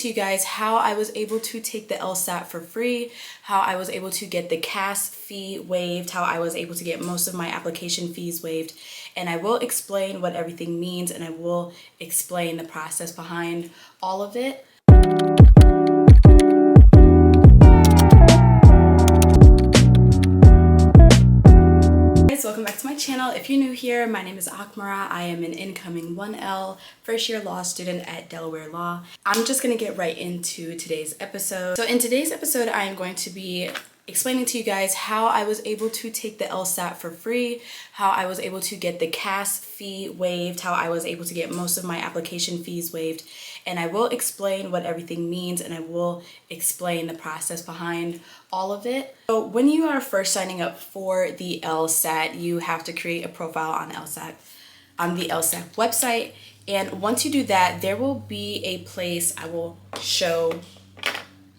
To you guys how I was able to take the LSAT for free, how I was able to get the CAS fee waived, how I was able to get most of my application fees waived, and I will explain what everything means and I will explain the process behind all of it. Welcome back to my channel. If you're new here, my name is Akmara. I am an incoming 1L first year law student at Delaware Law. I'm just gonna get right into today's episode. So in today's episode, I am going to be explaining to you guys how I was able to take the LSAT for free, how I was able to get the CAS fee waived, how I was able to get most of my application fees waived, and I will explain what everything means and I will explain the process behind all of it. So when you are first signing up for the LSAT, you have to create a profile on LSAC, on the LSAC website, and once you do that, there will be a place, I will show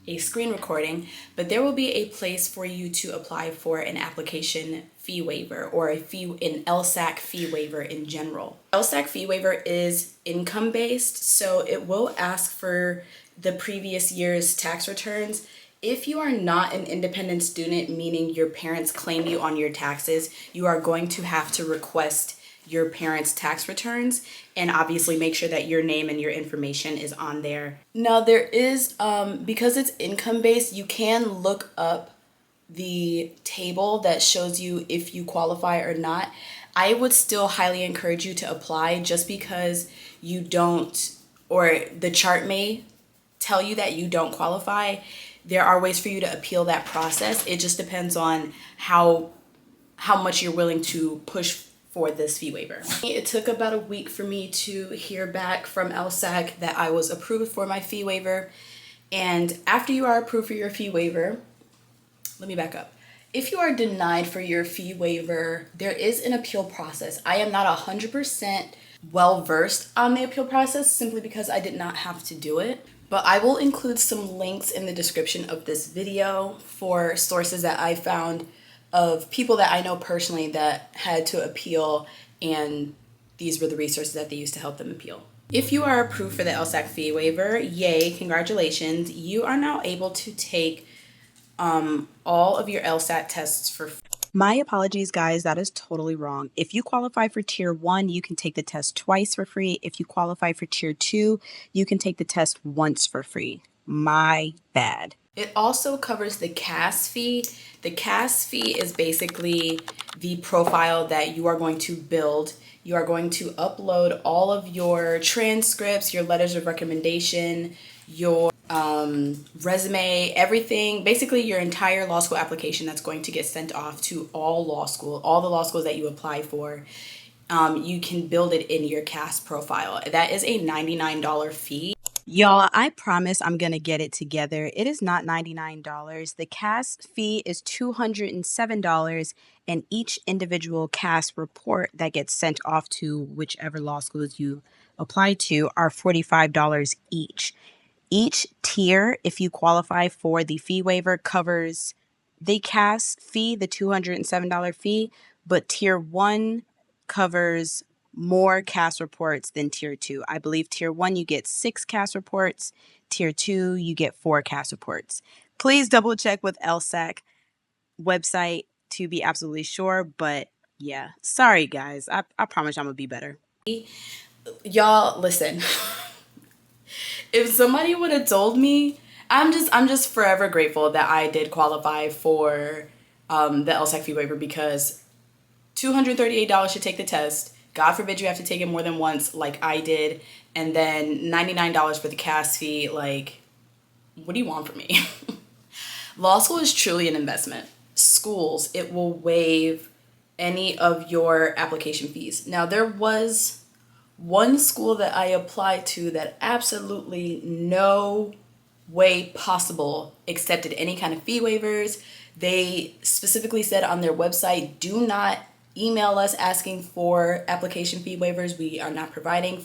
a screen recording, but there will be a place for you to apply for an application fee waiver or an LSAC fee waiver in general. LSAC fee waiver is income based, so it will ask for the previous year's tax returns. If you are not an independent student, meaning your parents claim you on your taxes, you are going to have to request your parents' tax returns and obviously make sure that your name and your information is on there. Now there is, because it's income based, you can look up the table that shows you if you qualify or not. I would still highly encourage you to apply just because you don't, or the chart may tell you that you don't qualify. There are ways for you to appeal that process. It just depends on how much you're willing to push for this fee waiver. It took about a week for me to hear back from LSAC that I was approved for my fee waiver. And after you are approved for your fee waiver, let me back up. If you are denied for your fee waiver, there is an appeal process. I am not 100% well versed on the appeal process simply because I did not have to do it. But I will include some links in the description of this video for sources that I found of people that I know personally that had to appeal, and these were the resources that they used to help them appeal. If you are approved for the LSAC fee waiver, yay, congratulations. You are now able to take all of your LSAT tests for free. My apologies, guys. That is totally wrong. If you qualify for Tier 1, you can take the test twice for free. If you qualify for Tier 2, you can take the test once for free. My bad. It also covers the CAS fee. The CAS fee is basically the profile that you are going to build. You are going to upload all of your transcripts, your letters of recommendation, your resume, everything, basically your entire law school application that's going to get sent off to all the law schools that you apply for. You can build it in your CAS profile. That is a $99 fee. Y'all, I promise I'm going to get it together. It is not $99. The CAS fee is $207, and each individual CAS report that gets sent off to whichever law schools you apply to are $45 each. Each tier, if you qualify for the fee waiver, covers the CAS fee, the $207 fee, but Tier 1 covers more CAS reports than Tier 2. I believe Tier 1 you get 6 CAS reports, Tier 2 you get 4 CAS reports. Please double check with LSAC website to be absolutely sure, but yeah, sorry guys. I promise I'm gonna be better. Y'all, listen. If somebody would have told me, I'm just forever grateful that I did qualify for the LSAC fee waiver, because $238 to take the test. God forbid you have to take it more than once like I did, and then $99 for the CAS fee. Like, what do you want from me? Law school is truly an investment. Schools, it will waive any of your application fees. Now, there was one school that I applied to that absolutely no way possible accepted any kind of fee waivers. They specifically said on their website, do not email us asking for application fee waivers. We are not providing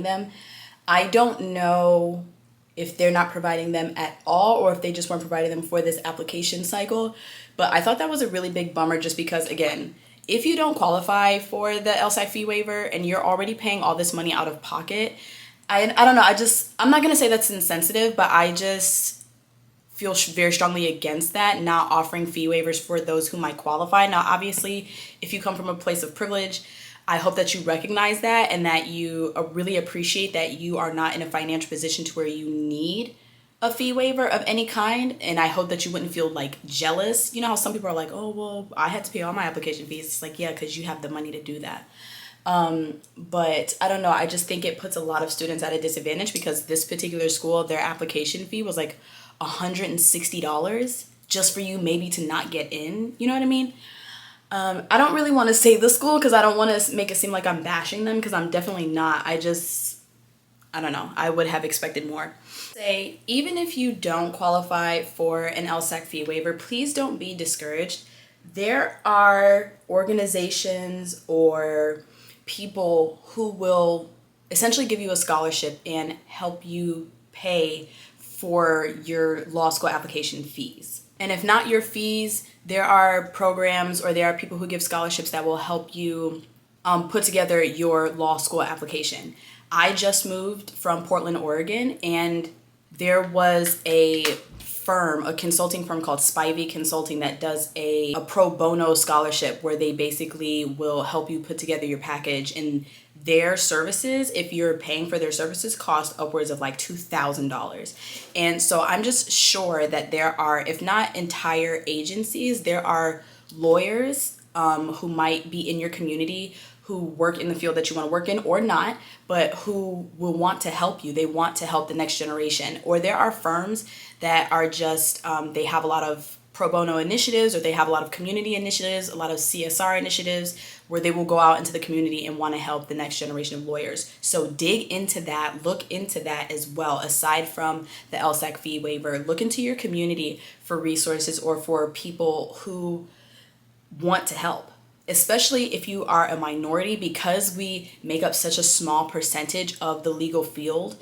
them. I don't know if they're not providing them at all or if they just weren't providing them for this application cycle. But I thought that was a really big bummer, just because, again, if you don't qualify for the LSAC fee waiver and you're already paying all this money out of pocket, I don't know, I'm not gonna say that's insensitive, but I just feel very strongly against that, not offering fee waivers for those who might qualify. Now, obviously, if you come from a place of privilege, I hope that you recognize that and that you really appreciate that you are not in a financial position to where you need a fee waiver of any kind. And I hope that you wouldn't feel like jealous. You know how some people are like, oh, well, I had to pay all my application fees. It's like, yeah, because you have the money to do that. But I don't know. I just think it puts a lot of students at a disadvantage because this particular school, their application fee was like $160 just for you maybe to not get in. You know what I mean? I don't really want to say the school because I don't want to make it seem like I'm bashing them, because I'm definitely not. I don't know. I would have expected more. Say, even if you don't qualify for an LSAC fee waiver, please don't be discouraged. There are organizations or people who will essentially give you a scholarship and help you pay for your law school application fees. And if not your fees, there are programs or there are people who give scholarships that will help you put together your law school application. I just moved from Portland, Oregon, and there was a consulting firm called Spivey Consulting that does a pro bono scholarship where they basically will help you put together your package, and their services, if you're paying for their services, cost upwards of like $2,000. And so I'm just sure that there are, if not entire agencies, there are lawyers who might be in your community who work in the field that you want to work in or not, but who will want to help you. They want to help the next generation. Or there are firms that are just, they have a lot of pro bono initiatives, or they have a lot of community initiatives, a lot of CSR initiatives, where they will go out into the community and want to help the next generation of lawyers. So dig into that, look into that as well. Aside from the LSAC fee waiver, look into your community for resources or for people who want to help. Especially if you are a minority, because we make up such a small percentage of the legal field,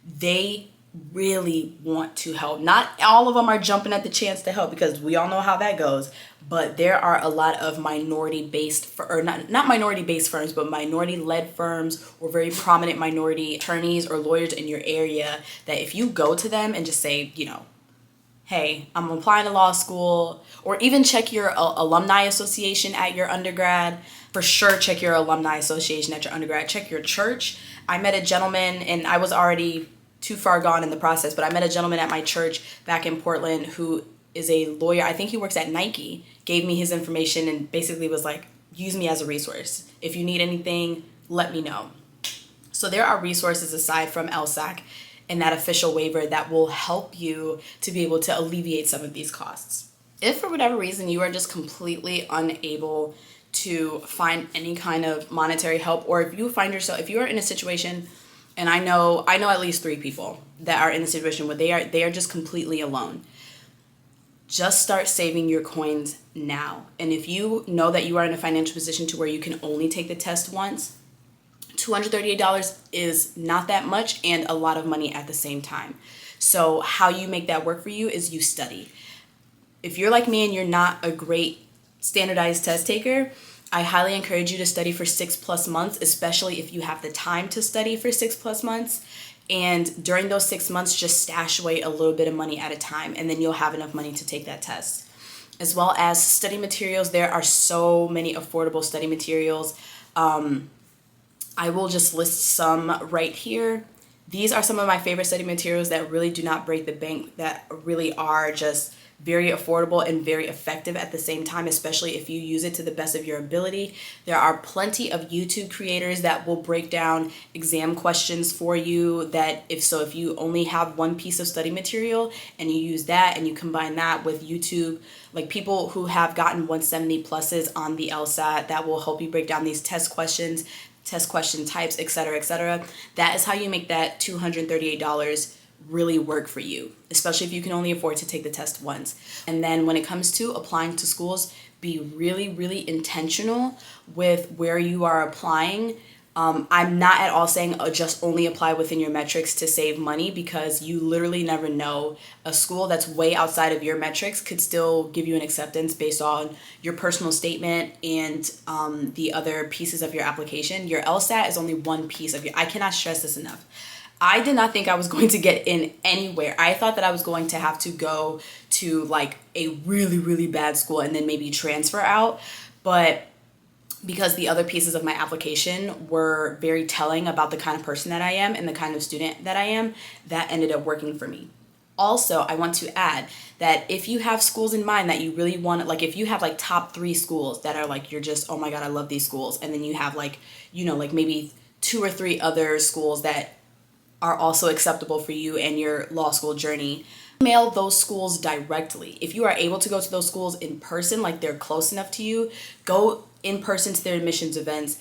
they really want to help. Not all of them are jumping at the chance to help, because we all know how that goes, but there are a lot of minority-based, or not minority-based firms, but minority-led firms or very prominent minority attorneys or lawyers in your area that if you go to them and just say, you know, hey, I'm applying to law school, or even check your alumni association at your undergrad. For sure, check your alumni association at your undergrad. Check your church. I met a gentleman, and I was already too far gone in the process, but I met a gentleman at my church back in Portland who is a lawyer. I think he works at Nike, gave me his information and basically was like, use me as a resource. If you need anything, let me know. So there are resources aside from LSAC and that official waiver that will help you to be able to alleviate some of these costs. If for whatever reason you are just completely unable to find any kind of monetary help, or if you find yourself, if you are in a situation, and I know at least 3 people that are in a situation where they are just completely alone, just start saving your coins now. And if you know that you are in a financial position to where you can only take the test once, $238 is not that much and a lot of money at the same time. So how you make that work for you is you study. If you're like me and you're not a great standardized test taker, I highly encourage you to study for 6+ months, especially if you have the time to study for 6+ months. And during those 6 months, just stash away a little bit of money at a time, and then you'll have enough money to take that test. As well as study materials, there are so many affordable study materials. I will just list some right here. These are some of my favorite study materials that really do not break the bank, that really are just very affordable and very effective at the same time, especially if you use it to the best of your ability. There are plenty of YouTube creators that will break down exam questions for you, that if you only have one piece of study material and you use that and you combine that with YouTube, like people who have gotten 170 pluses on the LSAT, that will help you break down these test questions, test question types, etc., etc. That is how you make that $238 really work for you, especially if you can only afford to take the test once. And then when it comes to applying to schools, be really, really intentional with where you are applying. I'm not at all saying just only apply within your metrics to save money, because you literally never know. A school that's way outside of your metrics could still give you an acceptance based on your personal statement and the other pieces of your application. Your LSAT is only one piece of your, I cannot stress this enough. I did not think I was going to get in anywhere. I thought that I was going to have to go to like a really, really bad school and then maybe transfer out. But because the other pieces of my application were very telling about the kind of person that I am and the kind of student that I am, that ended up working for me. Also, I want to add that if you have schools in mind that you really want, like if you have like top 3 schools that are like, you're just, oh my God, I love these schools. And then you have like, you know, like maybe 2 or 3 other schools that are also acceptable for you and your law school journey, email those schools directly. If you are able to go to those schools in person, like they're close enough to you, go in person to their admissions events,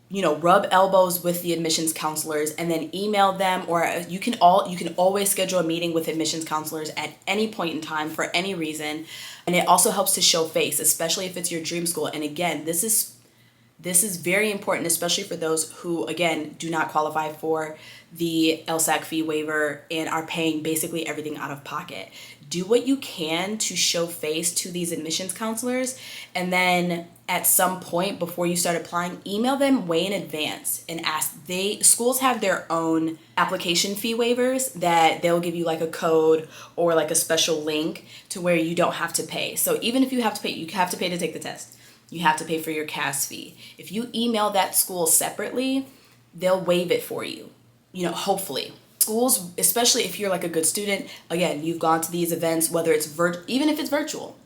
you know, rub elbows with the admissions counselors and then email them, or you can always schedule a meeting with admissions counselors at any point in time for any reason. And it also helps to show face, especially if it's your dream school. And again, this is very important, especially for those who, again, do not qualify for the LSAC fee waiver and are paying basically everything out of pocket. Do what you can to show face to these admissions counselors, and then at some point before you start applying, email them way in advance and ask. Schools have their own application fee waivers that they'll give you like a code or like a special link to where you don't have to pay. So even if you have to pay, you have to pay to take the test. You have to pay for your CAS fee. If you email that school separately, they'll waive it for you, you know, hopefully. Schools, especially if you're like a good student, again, you've gone to these events, whether it's even if it's virtual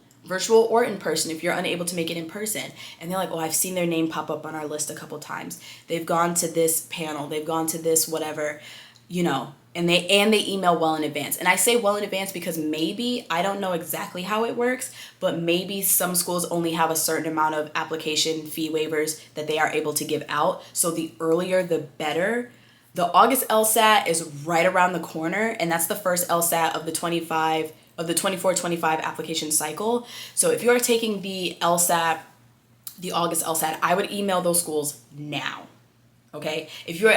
or in person, if you're unable to make it in person, and they're like, oh, I've seen their name pop up on our list a couple times. They've gone to this panel, they've gone to this whatever, you know, and they email well in advance. And I say well in advance because maybe, I don't know exactly how it works, but maybe some schools only have a certain amount of application fee waivers that they are able to give out. So the earlier, the better. The August LSAT is right around the corner, and that's the first LSAT of the 24-25 application cycle. So if you're taking the LSAT, the August LSAT, I would email those schools now. Okay,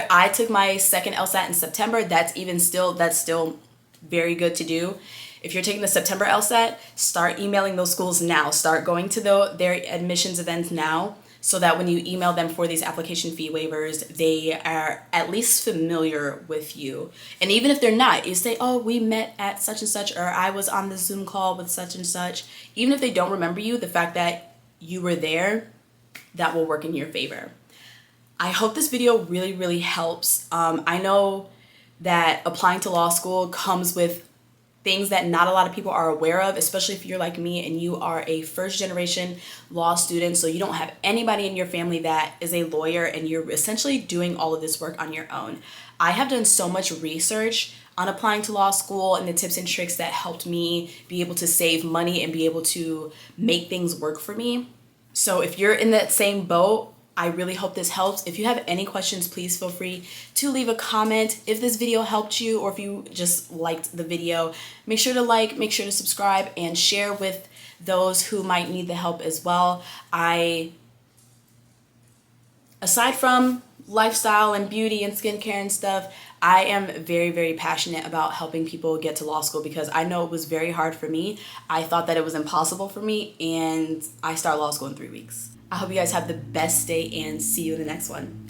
I took my second LSAT in September, that's still very good to do. If you're taking the September LSAT, start emailing those schools now. Start going to their admissions events now, so that when you email them for these application fee waivers, they are at least familiar with you. And even if they're not, you say, oh, we met at such and such, or I was on the Zoom call with such and such. Even if they don't remember you, the fact that you were there, that will work in your favor. I hope this video really, really helps. I know that applying to law school comes with things that not a lot of people are aware of, especially if you're like me and you are a first-generation law student, so you don't have anybody in your family that is a lawyer and you're essentially doing all of this work on your own. I have done so much research on applying to law school and the tips and tricks that helped me be able to save money and be able to make things work for me. So if you're in that same boat, I really hope this helps. If you have any questions, please feel free to leave a comment. If this video helped you, or if you just liked the video, make sure to like, make sure to subscribe, and share with those who might need the help as well. Aside from lifestyle and beauty and skincare and stuff, I am very, very passionate about helping people get to law school because I know it was very hard for me. I thought that it was impossible for me, and I start law school in 3 weeks. I hope you guys have the best day and see you in the next one.